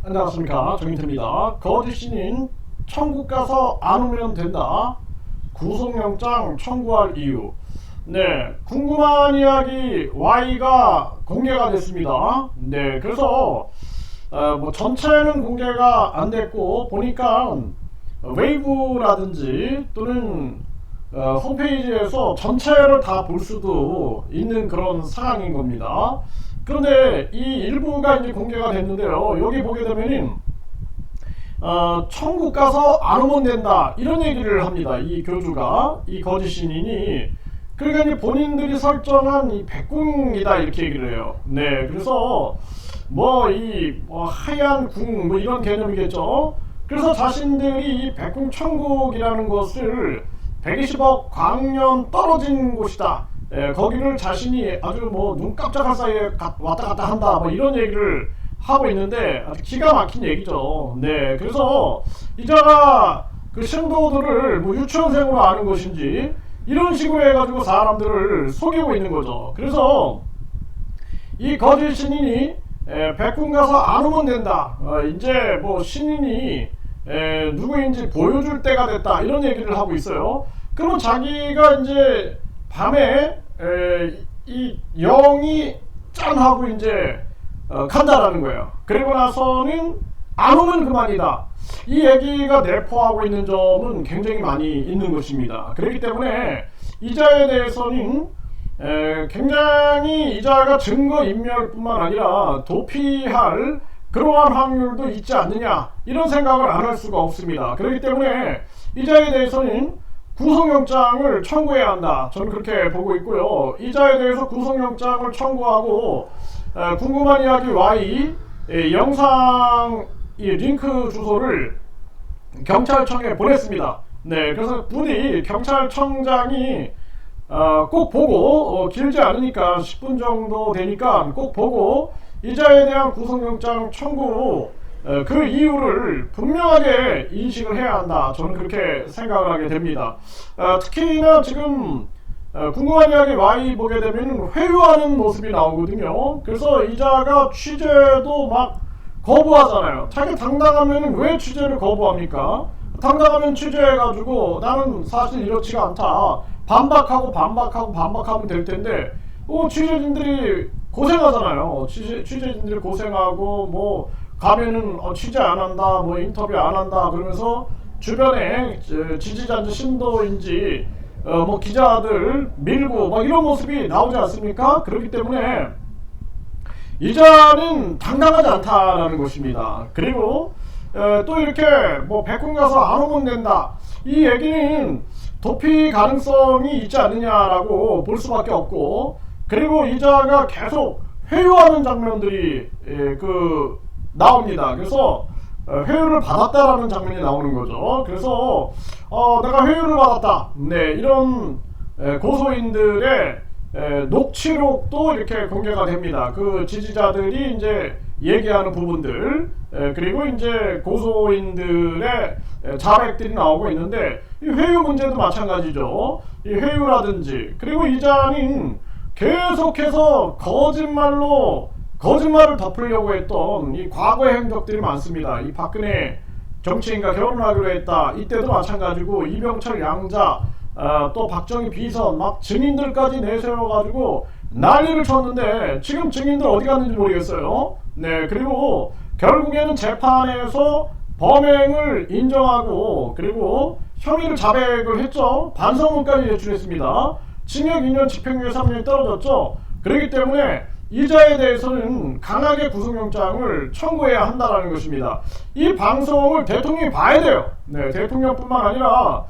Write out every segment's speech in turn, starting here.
안녕하십니까, 정인태입니다. 거짓 신인 천국 가서 안 오면 된다. 구속영장 청구할 이유. 네, 궁금한 이야기 Y가 공개가 됐습니다. 네, 그래서 뭐 전체는 공개가 안 됐고 보니까 웨이브라든지 또는 홈페이지에서 전체를 다 볼 수도 있는 그런 상황인 겁니다. 그런데 이 일부가 이제 공개가 됐는데요. 여기 보게 되면은 천국 가서 안 오면 된다 이런 얘기를 합니다. 이 교주가, 이 거짓 신인이. 그러니까 이제 본인들이 설정한 이 백궁이다 이렇게 얘기를 해요. 네, 그래서 뭐 이 하얀 궁 뭐 이런 개념이겠죠. 그래서 자신들이 이 백궁 천국이라는 것을 120억 광년 떨어진 곳이다. 거기를 자신이 아주 뭐 눈 깜짝할 사이에 왔다 갔다 한다 뭐 이런 얘기를 하고 있는데 아주 기가 막힌 얘기죠. 네, 그래서 이자가 그 신도들을 뭐 유치원생으로 아는 것인지 이런 식으로 해가지고 사람들을 속이고 있는 거죠. 그래서 이 거짓 신인이 백궁 가서 안 오면 된다. 이제 뭐 신인이 누구인지 보여줄 때가 됐다 이런 얘기를 하고 있어요. 그러면 자기가 이제 밤에 이 영이 짠 하고 이제 간다라는 거예요. 그리고 나서는 안 오면 그만이다. 이 얘기가 내포하고 있는 점은 굉장히 많이 있는 것입니다. 그렇기 때문에 이자에 대해서는 굉장히 이자가 증거인멸뿐만 아니라 도피할 그러한 확률도 있지 않느냐 이런 생각을 안 할 수가 없습니다. 그렇기 때문에 이자에 대해서는 구속영장을 청구해야 한다. 저는 그렇게 보고 있고요. 이자에 대해서 구속영장을 청구하고 궁금한 이야기 Y 영상 이 링크 주소를 경찰청에 보냈습니다. 네, 그래서 부디 경찰청장이 꼭 보고 길지 않으니까 10분 정도 되니까 꼭 보고 이자에 대한 구속영장 청구 그 이유를 분명하게 인식을 해야 한다. 저는 그렇게 생각을 하게 됩니다. 특히나 지금 궁금한 이야기 Y 보게 되면 회유하는 모습이 나오거든요. 그래서 이자가 취재도 막 거부하잖아요. 자기 당당하면 왜 취재를 거부합니까? 당당하면 취재해가지고 나는 사실 이렇지가 않다. 반박하면 될 텐데 취재진들이 고생하잖아요. 취재진들이 고생하고 뭐 가면은 취재 안 한다, 뭐 인터뷰 안 한다 그러면서 주변에 지지자인지 신도인지 뭐 기자들 밀고 막 이런 모습이 나오지 않습니까? 그렇기 때문에 이자는 당당하지 않다라는 것입니다. 그리고 또 이렇게 뭐 백군 가서 안 오면 된다 이 얘기는 도피 가능성이 있지 않느냐라고 볼 수밖에 없고, 그리고 이자가 계속 회유하는 장면들이 나옵니다. 그래서 회유를 받았다라는 장면이 나오는 거죠. 그래서 내가 회유를 받았다. 네, 이런 고소인들의 녹취록도 이렇게 공개가 됩니다. 그 지지자들이 이제 얘기하는 부분들, 그리고 이제 고소인들의 자백들이 나오고 있는데, 이 회유 문제도 마찬가지죠. 이 회유라든지, 그리고 이자는 계속해서 거짓말을 덮으려고 했던 이 과거의 행적들이 많습니다. 이 박근혜 정치인과 결혼하기로 했다. 이때도 마찬가지고 이병철 양자, 또 박정희 비선 막 증인들까지 내세워가지고 난리를 쳤는데 지금 증인들 어디 갔는지 모르겠어요. 네, 그리고 결국에는 재판에서 범행을 인정하고 그리고 혐의를 자백을 했죠. 반성문까지 제출했습니다. 징역 2년 집행유예 3년이 떨어졌죠. 그렇기 때문에 이자에 대해서는 강하게 구속영장을 청구해야 한다는 것입니다. 이 방송을 대통령이 봐야 돼요. 네, 대통령뿐만 아니라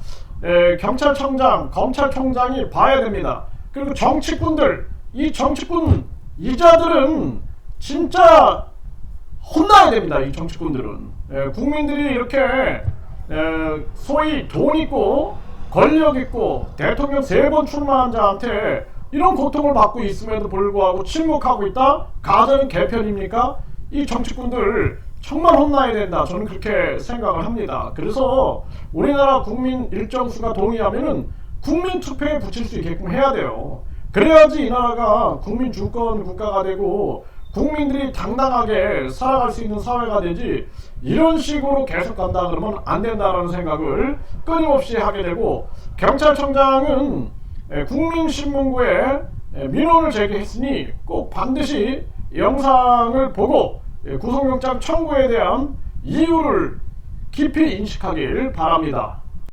경찰청장, 검찰총장이 봐야 됩니다. 그리고 정치꾼들, 이 정치꾼 이자들은 진짜 혼나야 됩니다. 이 정치꾼들은 국민들이 이렇게 소위 돈 있고 권력 있고 대통령 3번 출마한 자한테 이런 고통을 받고 있음에도 불구하고 침묵하고 있다? 가정이 개편입니까? 이 정치꾼들 정말 혼나야 된다. 저는 그렇게 생각을 합니다. 그래서 우리나라 국민 일정수가 동의하면은 국민 투표에 붙일 수 있게끔 해야 돼요. 그래야지 이 나라가 국민 주권 국가가 되고 국민들이 당당하게 살아갈 수 있는 사회가 되지, 이런 식으로 계속 간다 그러면 안 된다라는 생각을 끊임없이 하게 되고, 경찰청장은 국민신문고에 민원을 제기했으니 꼭 반드시 영상을 보고 구속영장 청구에 대한 이유를 깊이 인식하길 바랍니다.